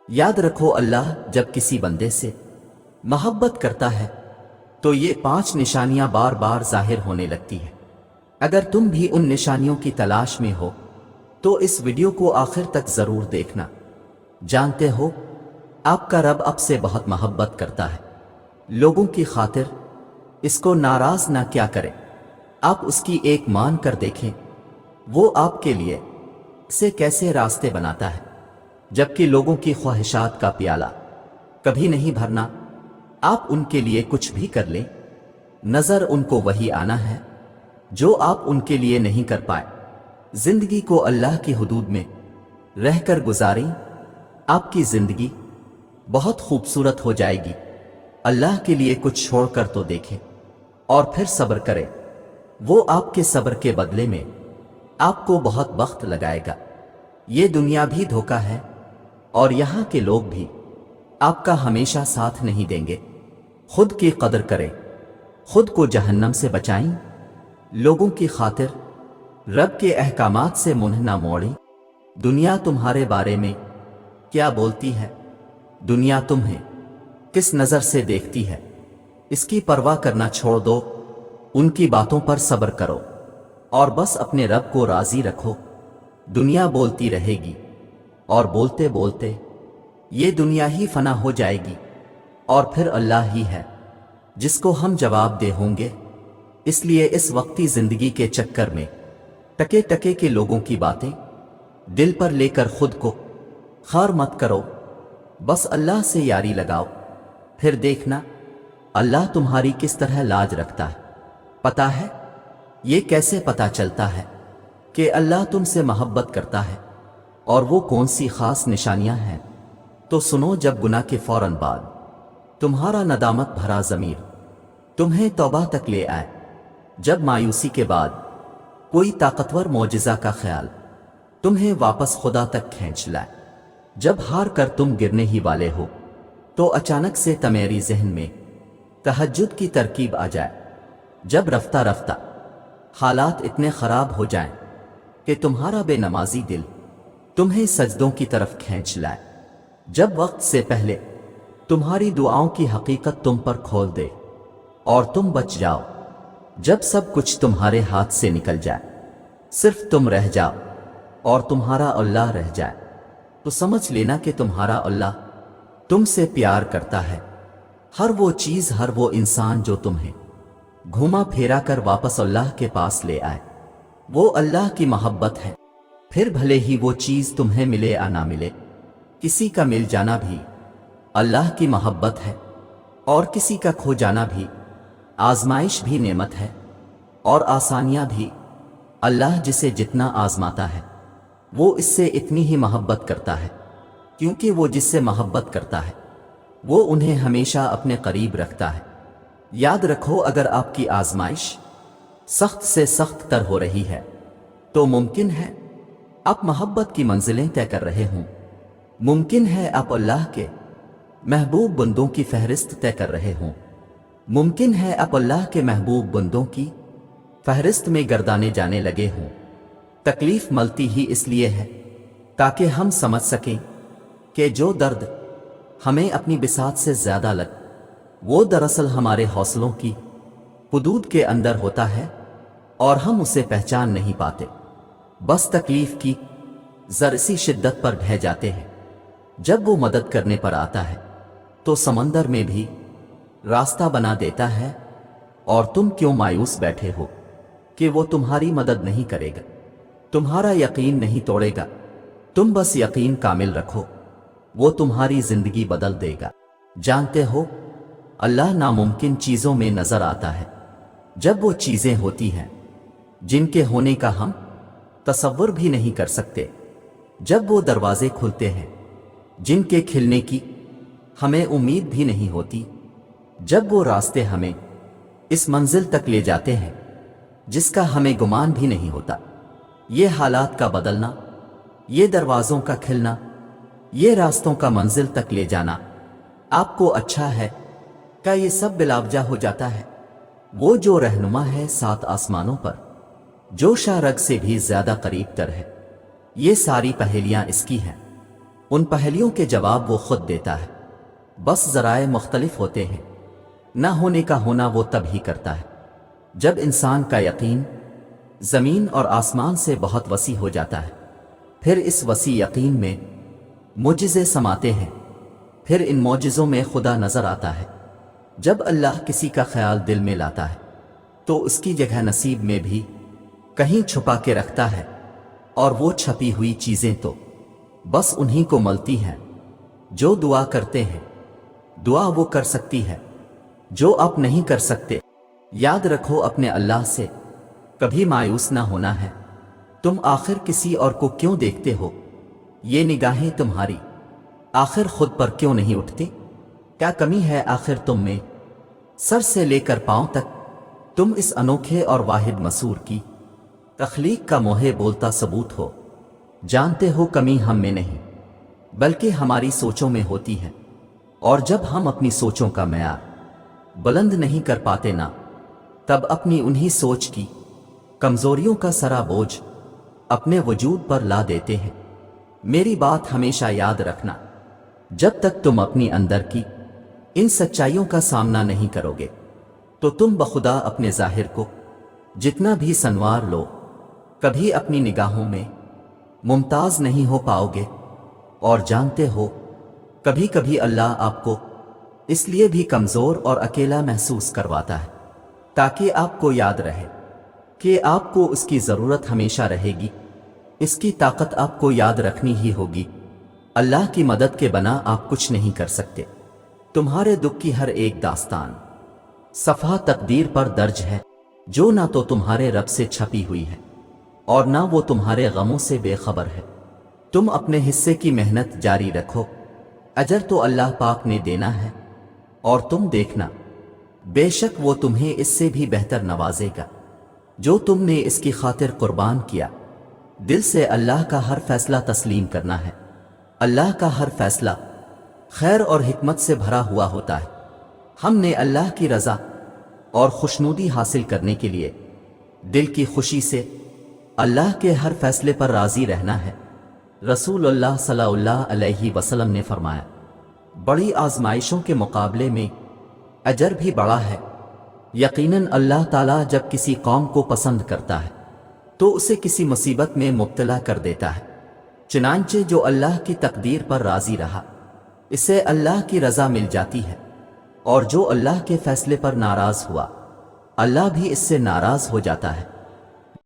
याद रखो, अल्लाह जब किसी बंदे से मोहब्बत करता है तो ये 5 निशानियां बार बार जाहिर होने लगती है। अगर तुम भी उन निशानियों की तलाश में हो तो इस वीडियो को आखिर तक जरूर देखना। जानते हो, आपका रब आपसे बहुत मोहब्बत करता है। लोगों की खातिर इसको नाराज ना क्या करें। आप उसकी एक मान कर देखें, वो आपके लिए से कैसे रास्ते बनाता है, जबकि लोगों की ख्वाहिशात का प्याला कभी नहीं भरना। आप उनके लिए कुछ भी कर लें, नजर उनको वही आना है जो आप उनके लिए नहीं कर पाए। जिंदगी को अल्लाह की हुदूद में रहकर गुजारें, आपकी जिंदगी बहुत खूबसूरत हो जाएगी। अल्लाह के लिए कुछ छोड़कर तो देखें और फिर सब्र करें, वो आपके सब्र के बदले में आपको बहुत वक्त लगाएगा। ये दुनिया भी धोखा है और यहाँ के लोग भी आपका हमेशा साथ नहीं देंगे। खुद की कदर करें, खुद को जहन्नम से बचाएं। लोगों की खातिर रब के अहकामात से मुंह ना मोड़ें। दुनिया तुम्हारे बारे में क्या बोलती है, दुनिया तुम्हें किस नजर से देखती है, इसकी परवाह करना छोड़ दो। उनकी बातों पर सब्र करो और बस अपने रब को राजी रखो। दुनिया बोलती रहेगी और बोलते बोलते ये दुनिया ही फना हो जाएगी और फिर अल्लाह ही है जिसको हम जवाब दे होंगे। इसलिए इस वक्ती जिंदगी के चक्कर में टके टके के लोगों की बातें दिल पर लेकर खुद को खार मत करो। बस अल्लाह से यारी लगाओ, फिर देखना अल्लाह तुम्हारी किस तरह लाज रखता है। पता है ये कैसे पता चलता है कि अल्लाह तुमसे मोहब्बत करता है और वो कौन सी खास निशानियां हैं? तो सुनो, जब गुनाह के फौरन बाद तुम्हारा नदामत भरा ज़मीर तुम्हें तौबा तक ले आए, जब मायूसी के बाद कोई ताकतवर मौजिज़ा का ख्याल तुम्हें वापस खुदा तक खींच लाए, जब हार कर तुम गिरने ही वाले हो तो अचानक से तुम्हारी जहन में तहज्जुद की तरकीब आ जाए, जब रफ्ता रफ्ता हालात इतने खराब हो जाएं कि तुम्हारा बेनमाजी दिल तुम्हें सजदों की तरफ खींच लाए, जब वक्त से पहले तुम्हारी दुआओं की हकीकत तुम पर खोल दे और तुम बच जाओ, जब सब कुछ तुम्हारे हाथ से निकल जाए, सिर्फ तुम रह जाओ और तुम्हारा अल्लाह रह जाए, तो समझ लेना कि तुम्हारा अल्लाह तुमसे प्यार करता है। हर वो चीज, हर वो इंसान जो तुम्हें घुमा फेरा कर वापस अल्लाह के पास ले आए, वो अल्लाह की मोहब्बत है। फिर भले ही वो चीज तुम्हें मिले या ना मिले, किसी का मिल जाना भी अल्लाह की मोहब्बत है और किसी का खो जाना भी आजमाइश भी नेमत है। और आसानियां भी अल्लाह जिसे जितना आजमाता है वो इससे इतनी ही मोहब्बत करता है, क्योंकि वो जिससे मोहब्बत करता है वो उन्हें हमेशा अपने करीब रखता है। याद रखो, अगर आपकी आजमाइश सख्त से सख्त तर हो रही है तो मुमकिन है आप मोहब्बत की मंजिलें तय कर रहे हों, मुमकिन है आप अल्लाह के महबूब बंदों की फहरिस्त तय कर रहे हों, मुमकिन है आप अल्लाह के महबूब बंदों की फहरिस्त में गर्दाने जाने लगे हों। तकलीफ मलती ही इसलिए है ताकि हम समझ सकें कि जो दर्द हमें अपनी बिसात से ज्यादा लग, वो दरअसल हमारे हौसलों की हुदूद के अंदर होता है और हम उसे पहचान नहीं पाते। बस तकलीफ की जरसी शिद्दत पर ढह जाते हैं। जब वो मदद करने पर आता है तो समंदर में भी रास्ता बना देता है, और तुम क्यों मायूस बैठे हो कि वो तुम्हारी मदद नहीं करेगा, तुम्हारा यकीन नहीं तोड़ेगा। तुम बस यकीन कामिल रखो, वो तुम्हारी जिंदगी बदल देगा। जानते हो, अल्लाह नामुमकिन चीजों में नजर आता है जब वो चीजें होती हैं जिनके होने का हम तसव्वुर भी नहीं कर सकते, जब वो दरवाजे खुलते हैं जिनके खिलने की हमें उम्मीद भी नहीं होती, जब वो रास्ते हमें इस मंजिल तक ले जाते हैं जिसका हमें गुमान भी नहीं होता। ये हालात का बदलना, ये दरवाजों का खिलना, ये रास्तों का मंजिल तक ले जाना आपको अच्छा है क्या? ये सब बिलावजा हो जाता है। वो जो रहनुमा है 7 आसमानों पर, जो शारग से भी ज्यादा करीब तर है, ये सारी पहेलियां इसकी हैं। ان پہلیوں کے جواب وہ خود دیتا ہے، بس ذرائع مختلف ہوتے ہیں۔ نہ ہونے کا ہونا وہ تب ہی کرتا ہے جب انسان کا یقین زمین اور آسمان سے بہت وسیع ہو جاتا ہے، پھر اس وسیع یقین میں معجزے سماتے ہیں، پھر ان معجزوں میں خدا نظر آتا ہے۔ جب اللہ کسی کا خیال دل میں لاتا ہے تو اس کی جگہ نصیب میں بھی کہیں چھپا کے رکھتا ہے، اور وہ چھپی ہوئی چیزیں تو بس انہی کو ملتی ہیں جو دعا کرتے ہیں۔ دعا وہ کر سکتی ہے جو آپ نہیں کر سکتے۔ یاد رکھو اپنے اللہ سے کبھی مایوس نہ ہونا ہے۔ تم آخر کسی اور کو کیوں دیکھتے ہو؟ یہ نگاہیں تمہاری آخر خود پر کیوں نہیں اٹھتی؟ کیا کمی ہے آخر تم میں؟ سر سے لے کر پاؤں تک تم اس انوکھے اور واحد مسور کی تخلیق کا موہے بولتا ثبوت ہو۔ جانتے ہو کمی ہم میں نہیں بلکہ ہماری سوچوں میں ہوتی ہے، اور جب ہم اپنی سوچوں کا معیار بلند نہیں کر پاتے نا، تب اپنی انہی سوچ کی کمزوریوں کا سرا بوجھ اپنے وجود پر لا دیتے ہیں۔ میری بات ہمیشہ یاد رکھنا، جب تک تم اپنی اندر کی ان سچائیوں کا سامنا نہیں کرو گے تو تم بخدا اپنے ظاہر کو جتنا بھی سنوار لو کبھی اپنی نگاہوں میں ممتاز نہیں ہو پاؤ گے۔ اور جانتے ہو کبھی کبھی اللہ آپ کو اس لیے بھی کمزور اور اکیلا محسوس کرواتا ہے تاکہ آپ کو یاد رہے کہ آپ کو اس کی ضرورت ہمیشہ رہے گی۔ اس کی طاقت آپ کو یاد رکھنی ہی ہوگی۔ اللہ کی مدد کے بنا آپ کچھ نہیں کر سکتے۔ تمہارے دکھ کی ہر ایک داستان صفحہ تقدیر پر درج ہے، جو نہ تو تمہارے رب سے چھپی ہوئی ہے اور نہ وہ تمہارے غموں سے بے خبر ہے۔ تم اپنے حصے کی محنت جاری رکھو، اجر تو اللہ پاک نے دینا ہے، اور تم دیکھنا بے شک وہ تمہیں اس سے بھی بہتر نوازے گا جو تم نے اس کی خاطر قربان کیا۔ دل سے اللہ کا ہر فیصلہ تسلیم کرنا ہے۔ اللہ کا ہر فیصلہ خیر اور حکمت سے بھرا ہوا ہوتا ہے۔ ہم نے اللہ کی رضا اور خوشنودی حاصل کرنے کے لیے دل کی خوشی سے اللہ کے ہر فیصلے پر راضی رہنا ہے۔ رسول اللہ صلی اللہ علیہ وسلم نے فرمایا، بڑی آزمائشوں کے مقابلے میں اجر بھی بڑا ہے۔ یقیناً اللہ تعالیٰ جب کسی قوم کو پسند کرتا ہے تو اسے کسی مصیبت میں مبتلا کر دیتا ہے، چنانچہ جو اللہ کی تقدیر پر راضی رہا اسے اللہ کی رضا مل جاتی ہے، اور جو اللہ کے فیصلے پر ناراض ہوا اللہ بھی اس سے ناراض ہو جاتا ہے۔